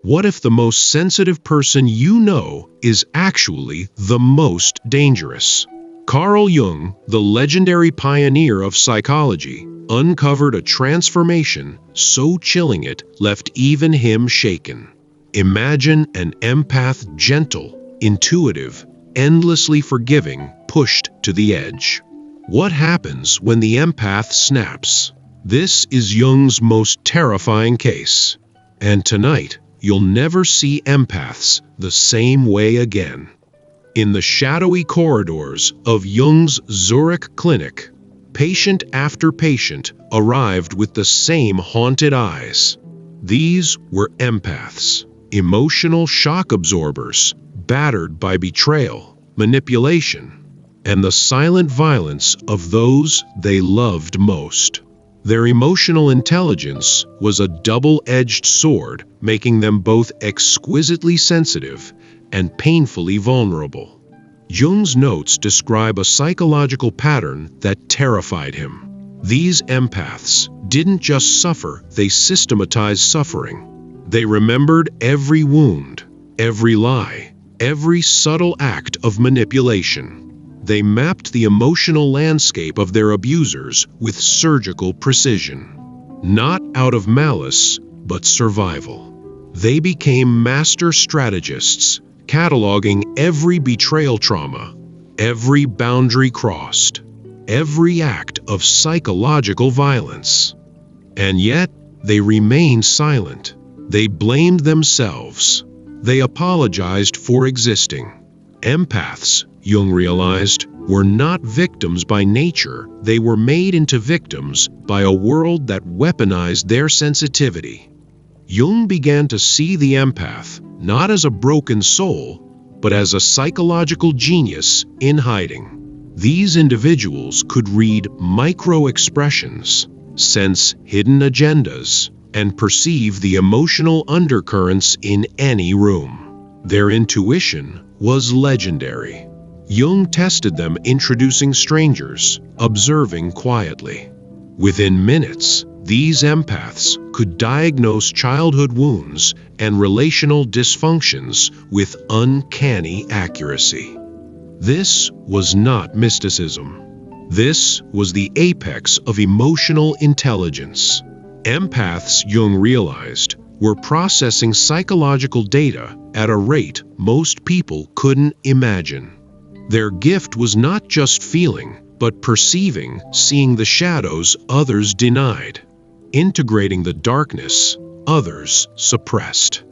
What if the most sensitive person you know is actually the most dangerous? Carl Jung, the legendary pioneer of psychology, uncovered a transformation so chilling it left even him shaken. Imagine an empath, gentle, intuitive, endlessly forgiving, pushed to the edge. What happens when the empath snaps? This is Jung's most terrifying case. And tonight, you'll never see empaths the same way again. In the shadowy corridors of Jung's Zurich clinic, patient after patient arrived with the same haunted eyes. These were empaths, emotional shock absorbers, battered by betrayal, manipulation, and the silent violence of those they loved most. Their emotional intelligence was a double-edged sword, making them both exquisitely sensitive and painfully vulnerable. Jung's notes describe a psychological pattern that terrified him. These empaths didn't just suffer, they systematized suffering. They remembered every wound, every lie, every subtle act of manipulation. They mapped the emotional landscape of their abusers with surgical precision. Not out of malice, but survival. They became master strategists, cataloging every betrayal trauma, every boundary crossed, every act of psychological violence. And yet, they remained silent. They blamed themselves. They apologized for existing. Empaths, Jung realized, were not victims by nature. They were made into victims by a world that weaponized their sensitivity. Jung began to see the empath not as a broken soul, but as a psychological genius in hiding. These individuals could read micro-expressions, sense hidden agendas, and perceive the emotional undercurrents in any room. Their intuition was legendary. Jung tested them introducing strangers, observing quietly. Within minutes, these empaths could diagnose childhood wounds and relational dysfunctions with uncanny accuracy. This was not mysticism. This was the apex of emotional intelligence. Empaths, Jung realized, were processing psychological data at a rate most people couldn't imagine. Their gift was not just feeling, but perceiving, seeing the shadows others denied, integrating the darkness others suppressed.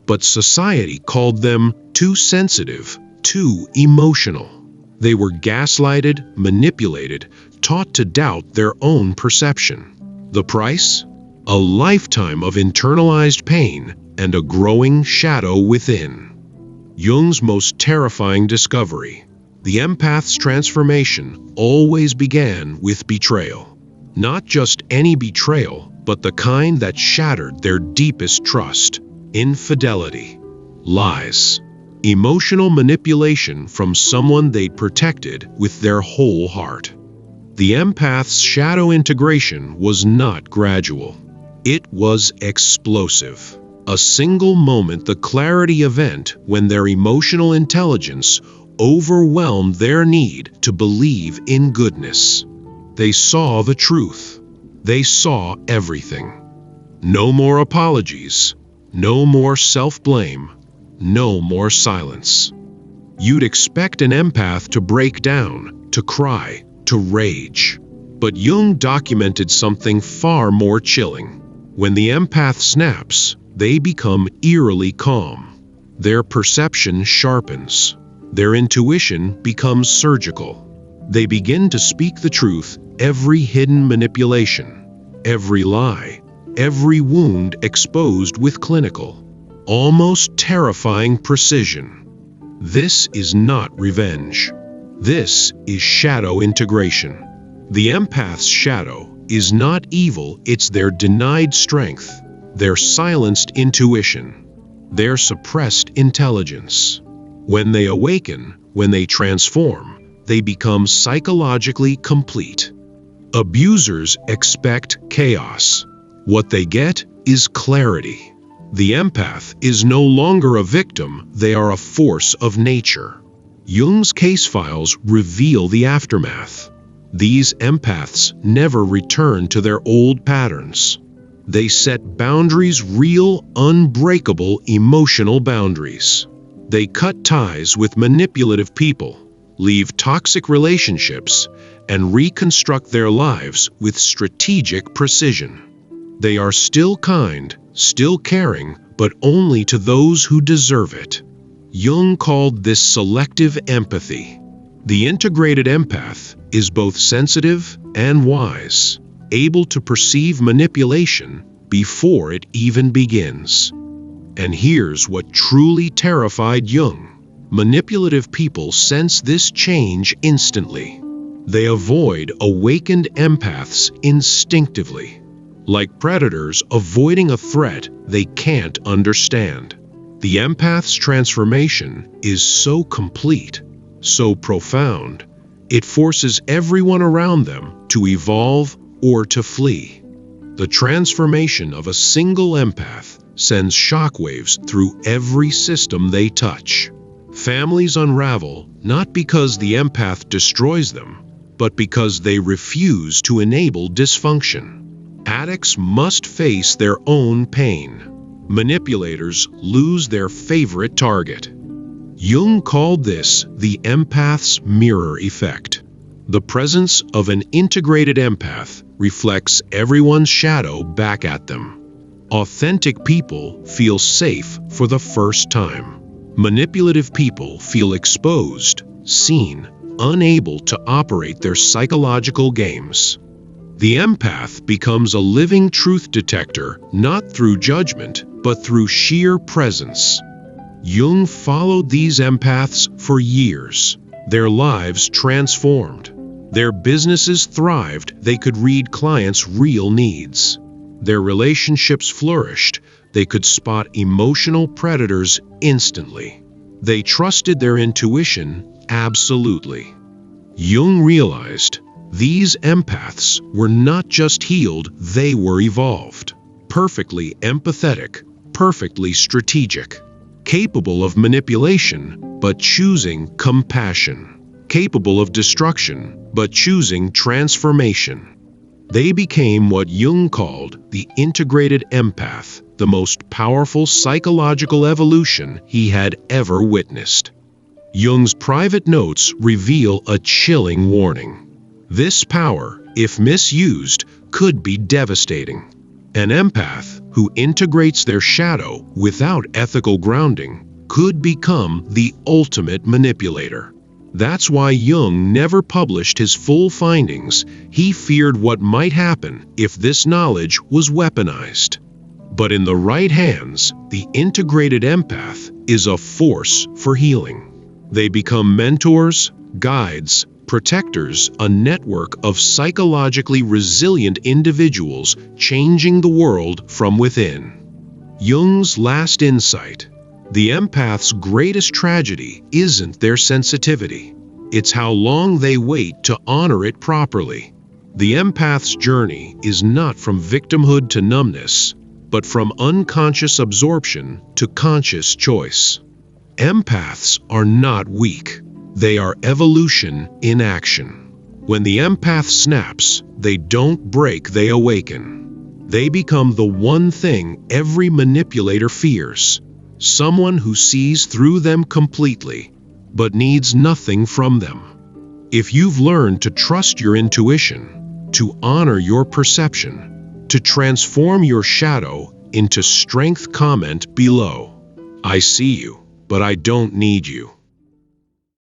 But society called them too sensitive, too emotional. They were gaslighted, manipulated, taught to doubt their own perception. The price? A lifetime of internalized pain and a growing shadow within. Jung's most terrifying discovery. The empath's transformation always began with betrayal. Not just any betrayal, but the kind that shattered their deepest trust. Infidelity, lies, emotional manipulation from someone they'd protected with their whole heart. The empath's shadow integration was not gradual. It was explosive. A single moment, the clarity event when their emotional intelligence overwhelmed their need to believe in goodness. They saw the truth. They saw everything. No more apologies. No more self-blame. No more silence. You'd expect an empath to break down, to cry, to rage. But Jung documented something far more chilling. When the empath snaps, they become eerily calm. Their perception sharpens. Their intuition becomes surgical. They begin to speak the truth, every hidden manipulation, every lie, every wound exposed with clinical, almost terrifying precision. This is not revenge. This is shadow integration. The empath's shadow is not evil, it's their denied strength, their silenced intuition, their suppressed intelligence. When they awaken, when they transform, they become psychologically complete. Abusers expect chaos. What they get is clarity. The empath is no longer a victim, they are a force of nature. Jung's case files reveal the aftermath. These empaths never return to their old patterns. They set boundaries, real, unbreakable emotional boundaries. They cut ties with manipulative people, leave toxic relationships, and reconstruct their lives with strategic precision. They are still kind, still caring, but only to those who deserve it. Jung called this selective empathy. The integrated empath is both sensitive and wise, able to perceive manipulation before it even begins. And here's what truly terrified Jung. Manipulative people sense this change instantly. They avoid awakened empaths instinctively, like predators avoiding a threat they can't understand. The empath's transformation is so complete, so profound, it forces everyone around them to evolve or to flee. The transformation of a single empath sends shockwaves through every system they touch. Families unravel not because the empath destroys them, but because they refuse to enable dysfunction. Addicts must face their own pain. Manipulators lose their favorite target. Jung called this the empath's mirror effect. The presence of an integrated empath reflects everyone's shadow back at them. Authentic people feel safe for the first time. Manipulative people feel exposed, seen, unable to operate their psychological games. The empath becomes a living truth detector, not through judgment, but through sheer presence. Jung followed these empaths for years. Their lives transformed. Their businesses thrived. They could read clients' real needs. Their relationships flourished. They could spot emotional predators instantly. They trusted their intuition absolutely. Jung realized these empaths were not just healed, they were evolved. Perfectly empathetic, perfectly strategic. Capable of manipulation, but choosing compassion. Capable of destruction, but choosing transformation. They became what Jung called the integrated empath, the most powerful psychological evolution he had ever witnessed. Jung's private notes reveal a chilling warning. This power, if misused, could be devastating. An empath who integrates their shadow without ethical grounding could become the ultimate manipulator. That's why Jung never published his full findings. He feared what might happen if this knowledge was weaponized. But in the right hands, the integrated empath is a force for healing. They become mentors, guides, protectors, a network of psychologically resilient individuals changing the world from within. Jung's last insight: the empath's greatest tragedy isn't their sensitivity. It's how long they wait to honor it properly. The empath's journey is not from victimhood to numbness, but from unconscious absorption to conscious choice. Empaths are not weak. They are evolution in action. When the empath snaps, they don't break, they awaken. They become the one thing every manipulator fears. Someone who sees through them completely, but needs nothing from them. If you've learned to trust your intuition, to honor your perception, to transform your shadow into strength, comment below. I see you, but I don't need you.